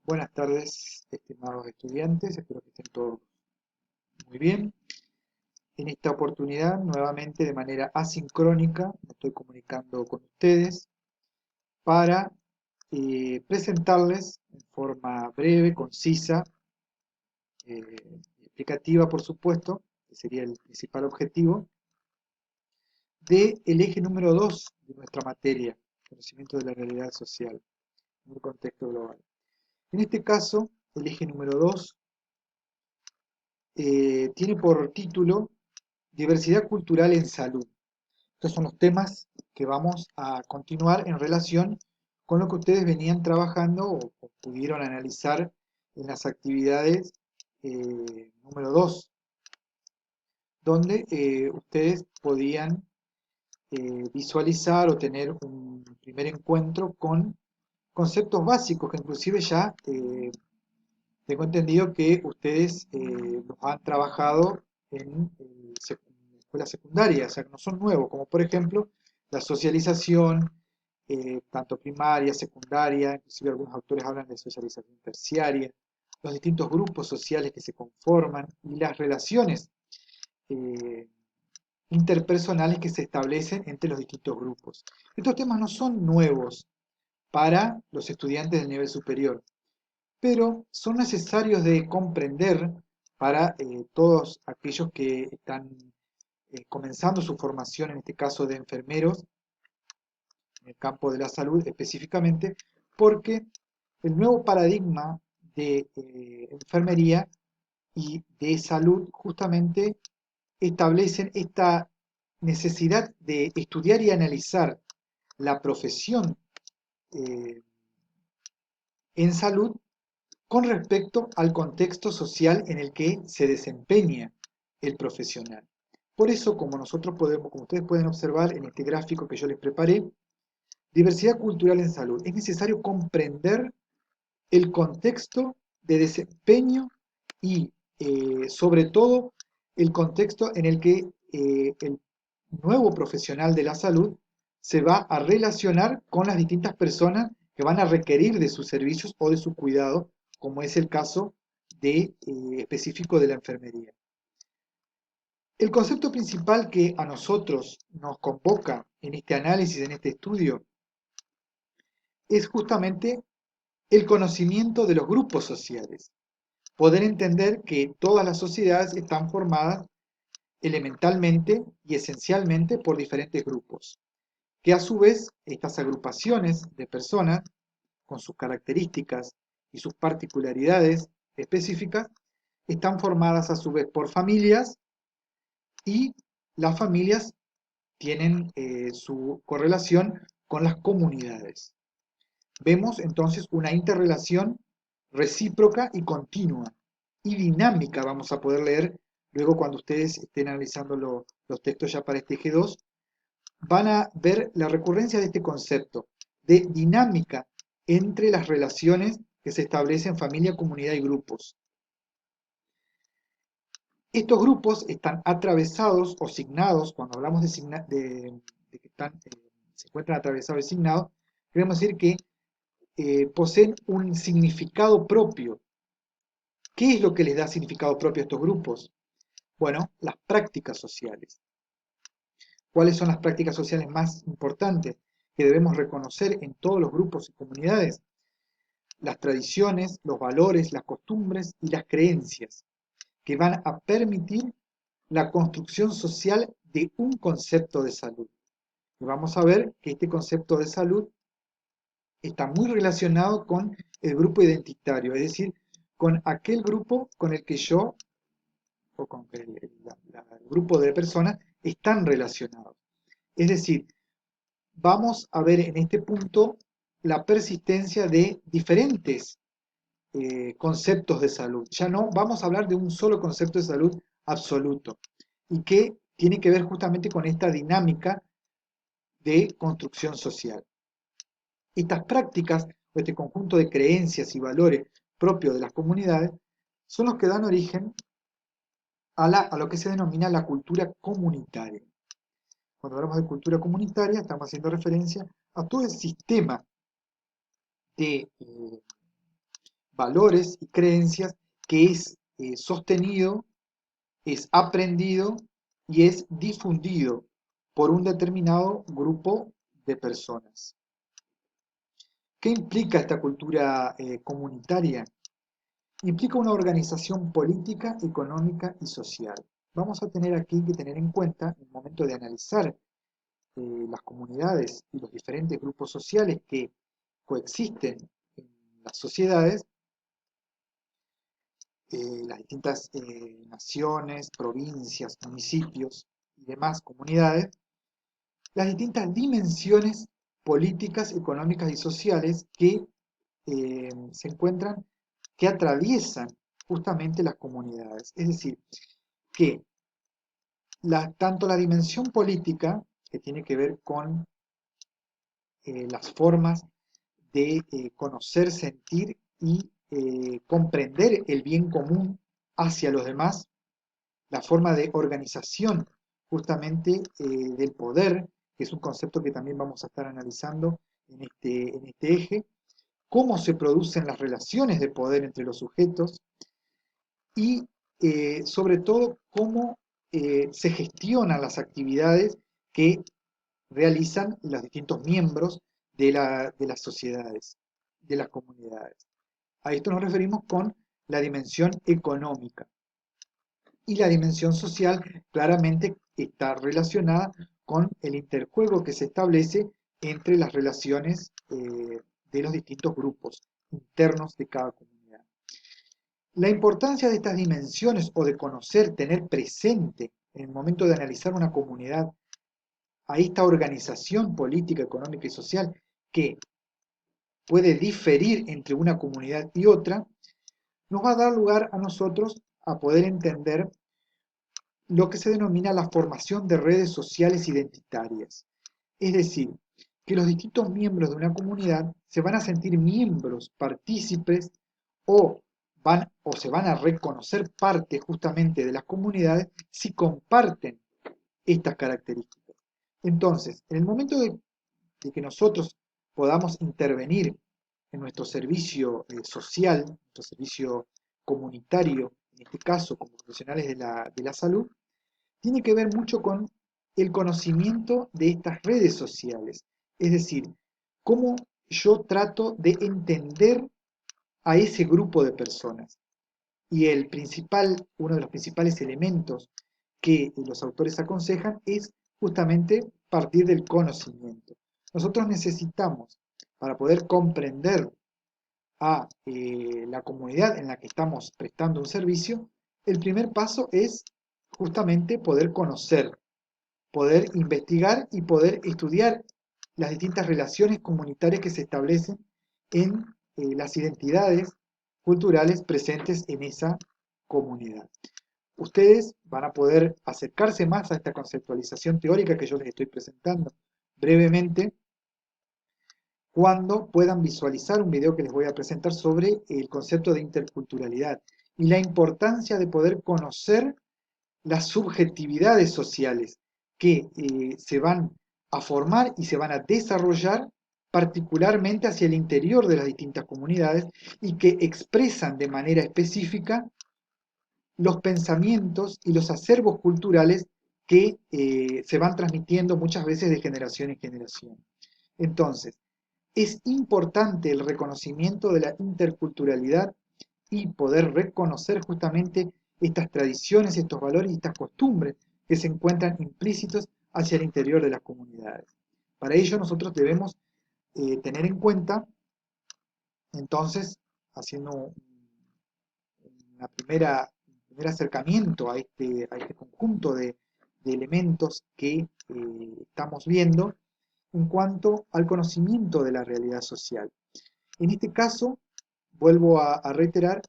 Buenas tardes, estimados estudiantes, espero que estén todos muy bien. En esta oportunidad, nuevamente de manera asincrónica, me estoy comunicando con ustedes para presentarles en forma breve, concisa, explicativa, por supuesto, que sería el principal objetivo, del eje número 2 de nuestra materia, conocimiento de la realidad social en un contexto global. En este caso, el eje número 2 tiene por título Diversidad cultural en salud. Estos son los temas que vamos a continuar en relación con lo que ustedes venían trabajando o pudieron analizar en las actividades número 2, donde ustedes podían visualizar o tener un primer encuentro con conceptos básicos que inclusive ya tengo entendido que ustedes los han trabajado en escuela secundaria, o sea, que no son nuevos, como por ejemplo la socialización, tanto primaria, secundaria, inclusive algunos autores hablan de socialización terciaria, los distintos grupos sociales que se conforman y las relaciones eh, interpersonales que se establecen entre los distintos grupos. Estos temas no son nuevos para los estudiantes del nivel superior, pero son necesarios de comprender para todos aquellos que están comenzando su formación, en este caso de enfermeros, en el campo de la salud específicamente, porque el nuevo paradigma de enfermería y de salud justamente establecen esta necesidad de estudiar y analizar la profesión eh, en salud con respecto al contexto social en el que se desempeña el profesional. Por eso, como nosotros podemos, como ustedes pueden observar en este gráfico que yo les preparé, diversidad cultural en salud, es necesario comprender el contexto de desempeño y sobre todo el contexto en el que el nuevo profesional de la salud se va a relacionar con las distintas personas que van a requerir de sus servicios o de su cuidado, como es el caso específico de la enfermería. El concepto principal que a nosotros nos convoca en este análisis, en este estudio, es justamente el conocimiento de los grupos sociales. Poder entender que todas las sociedades están formadas elementalmente y esencialmente por diferentes grupos, que a su vez estas agrupaciones de personas, con sus características y sus particularidades específicas, están formadas a su vez por familias y las familias tienen su correlación con las comunidades. Vemos entonces una interrelación recíproca y continua y dinámica, vamos a poder leer luego cuando ustedes estén analizando los textos ya para este G2, van a ver la recurrencia de este concepto de dinámica entre las relaciones que se establecen familia, comunidad y grupos. Estos grupos están atravesados o signados, cuando hablamos de que se encuentran atravesados y signados, queremos decir que poseen un significado propio. ¿Qué es lo que les da significado propio a estos grupos? Bueno, las prácticas sociales. ¿Cuáles son las prácticas sociales más importantes que debemos reconocer en todos los grupos y comunidades? Las tradiciones, los valores, las costumbres y las creencias que van a permitir la construcción social de un concepto de salud. Y vamos a ver que este concepto de salud está muy relacionado con el grupo identitario, es decir, con aquel grupo con el que yo o con el grupo de personas están relacionados. Es decir, vamos a ver en este punto la persistencia de diferentes conceptos de salud. Ya no vamos a hablar de un solo concepto de salud absoluto y que tiene que ver justamente con esta dinámica de construcción social. Estas prácticas o este conjunto de creencias y valores propios de las comunidades son los que dan origen a lo que se denomina la cultura comunitaria. Cuando hablamos de cultura comunitaria estamos haciendo referencia a todo el sistema de valores y creencias que es sostenido, es aprendido y es difundido por un determinado grupo de personas. ¿Qué implica esta cultura comunitaria? Implica una organización política, económica y social. Vamos a tener aquí que tener en cuenta, en el momento de analizar las comunidades y los diferentes grupos sociales que coexisten en las sociedades, las distintas naciones, provincias, municipios y demás comunidades, las distintas dimensiones políticas, económicas y sociales que se encuentran, que atraviesan justamente las comunidades. Es decir, que tanto la dimensión política, que tiene que ver con las formas de conocer, sentir y comprender el bien común hacia los demás, la forma de organización justamente del poder, que es un concepto que también vamos a estar analizando en este eje, cómo se producen las relaciones de poder entre los sujetos y sobre todo cómo se gestionan las actividades que realizan los distintos miembros de las sociedades, de las comunidades. A esto nos referimos con la dimensión económica. Y la dimensión social claramente está relacionada con el interjuego que se establece entre las relaciones de los distintos grupos internos de cada comunidad. La importancia de estas dimensiones o de conocer, tener presente en el momento de analizar una comunidad a esta organización política, económica y social que puede diferir entre una comunidad y otra, nos va a dar lugar a nosotros a poder entender lo que se denomina la formación de redes sociales identitarias. Es decir, que los distintos miembros de una comunidad se van a sentir miembros, partícipes o se van a reconocer parte justamente de las comunidades si comparten estas características. Entonces, en el momento de que nosotros podamos intervenir en nuestro servicio social, nuestro servicio comunitario, en este caso como profesionales de la salud, tiene que ver mucho con el conocimiento de estas redes sociales. Es decir, cómo yo trato de entender a ese grupo de personas. Y uno de los principales elementos que los autores aconsejan es justamente partir del conocimiento. Nosotros necesitamos, para poder comprender a la comunidad en la que estamos prestando un servicio, el primer paso es justamente poder conocer, poder investigar y poder estudiar las distintas relaciones comunitarias que se establecen en las identidades culturales presentes en esa comunidad. Ustedes van a poder acercarse más a esta conceptualización teórica que yo les estoy presentando brevemente cuando puedan visualizar un video que les voy a presentar sobre el concepto de interculturalidad y la importancia de poder conocer las subjetividades sociales que se van a formar y se van a desarrollar particularmente hacia el interior de las distintas comunidades y que expresan de manera específica los pensamientos y los acervos culturales que se van transmitiendo muchas veces de generación en generación. Entonces, es importante el reconocimiento de la interculturalidad y poder reconocer justamente estas tradiciones, estos valores y estas costumbres que se encuentran implícitos hacia el interior de las comunidades. Para ello nosotros debemos tener en cuenta, entonces, haciendo un primer acercamiento a este conjunto de elementos que estamos viendo en cuanto al conocimiento de la realidad social. En este caso, vuelvo a reiterar,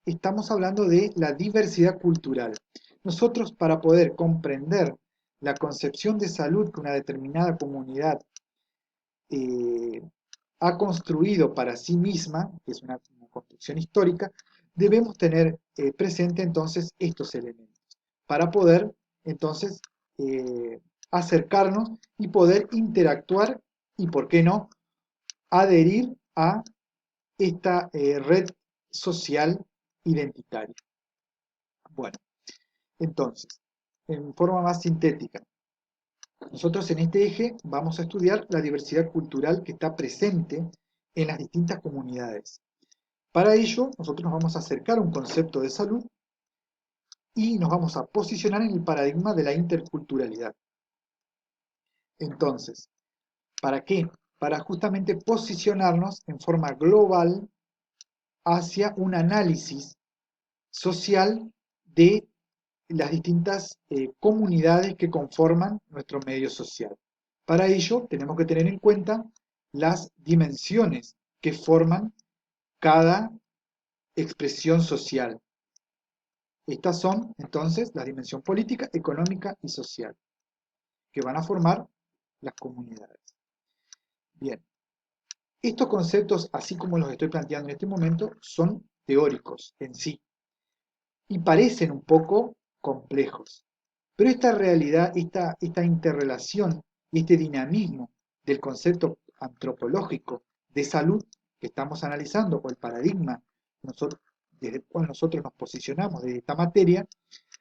estamos hablando de la diversidad cultural. Nosotros, para poder comprender la concepción de salud que una determinada comunidad eh, ha construido para sí misma, que es una construcción histórica, debemos tener presente entonces estos elementos para poder entonces acercarnos y poder interactuar y, ¿por qué no?, adherir a esta red social identitaria. Bueno, entonces, en forma más sintética, nosotros en este eje vamos a estudiar la diversidad cultural que está presente en las distintas comunidades. Para ello, nosotros nos vamos a acercar a un concepto de salud y nos vamos a posicionar en el paradigma de la interculturalidad. Entonces, ¿para qué? Para justamente posicionarnos en forma global hacia un análisis social de las distintas comunidades que conforman nuestro medio social. Para ello, tenemos que tener en cuenta las dimensiones que forman cada expresión social. Estas son, entonces, la dimensión política, económica y social, que van a formar las comunidades. Bien, estos conceptos, así como los estoy planteando en este momento, son teóricos en sí y parecen un poco complejos. Pero esta realidad, esta interrelación y este dinamismo del concepto antropológico de salud que estamos analizando, o el paradigma desde el cual nosotros nos posicionamos de esta materia,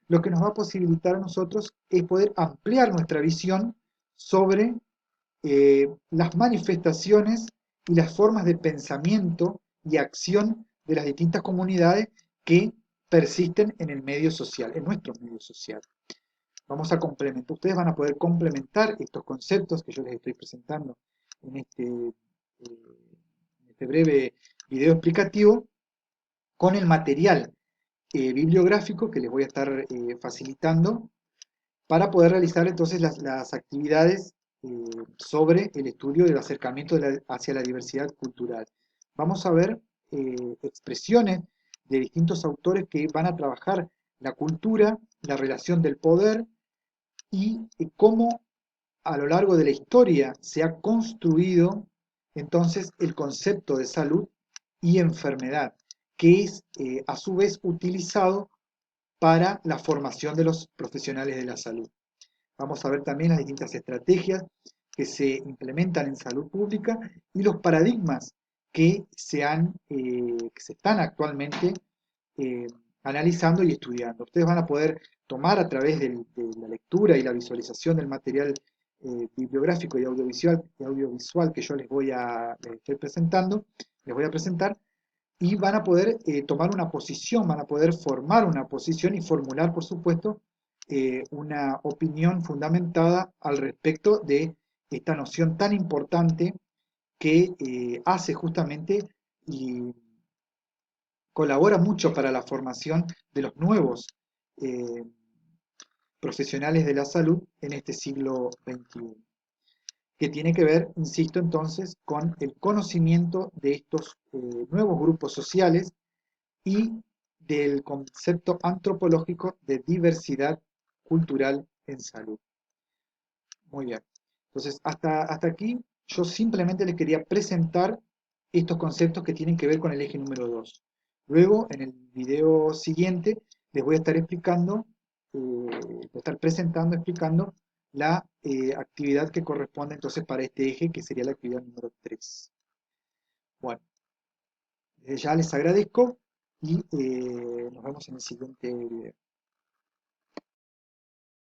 lo que nos va a posibilitar a nosotros es poder ampliar nuestra visión sobre las manifestaciones y las formas de pensamiento y acción de las distintas comunidades que persisten en el medio social, en nuestro medio social. Vamos a complementar, ustedes van a poder complementar estos conceptos que yo les estoy presentando en este breve video explicativo con el material bibliográfico que les voy a estar facilitando para poder realizar entonces las actividades sobre el estudio del acercamiento hacia la diversidad cultural. Vamos a ver expresiones de distintos autores que van a trabajar la cultura, la relación del poder y cómo a lo largo de la historia se ha construido entonces el concepto de salud y enfermedad, que es a su vez utilizado para la formación de los profesionales de la salud. Vamos a ver también las distintas estrategias que se implementan en salud pública y los paradigmas que se están actualmente eh, analizando y estudiando. Ustedes van a poder tomar a través de la lectura y la visualización del material bibliográfico y audiovisual que yo les estoy presentando, les voy a presentar, y van a poder tomar una posición, van a poder formar una posición y formular, por supuesto, una opinión fundamentada al respecto de esta noción tan importante que hace justamente y colabora mucho para la formación de los nuevos eh, profesionales de la salud en este siglo XXI, que tiene que ver, insisto entonces, con el conocimiento de estos nuevos grupos sociales y del concepto antropológico de diversidad cultural en salud. Muy bien. Entonces, hasta aquí yo simplemente les quería presentar estos conceptos que tienen que ver con el eje número 2. Luego, en el video siguiente, les voy a estar explicando, voy a estar presentando, explicando la actividad que corresponde entonces para este eje, que sería la actividad número 3. Bueno, desde ya les agradezco y nos vemos en el siguiente video.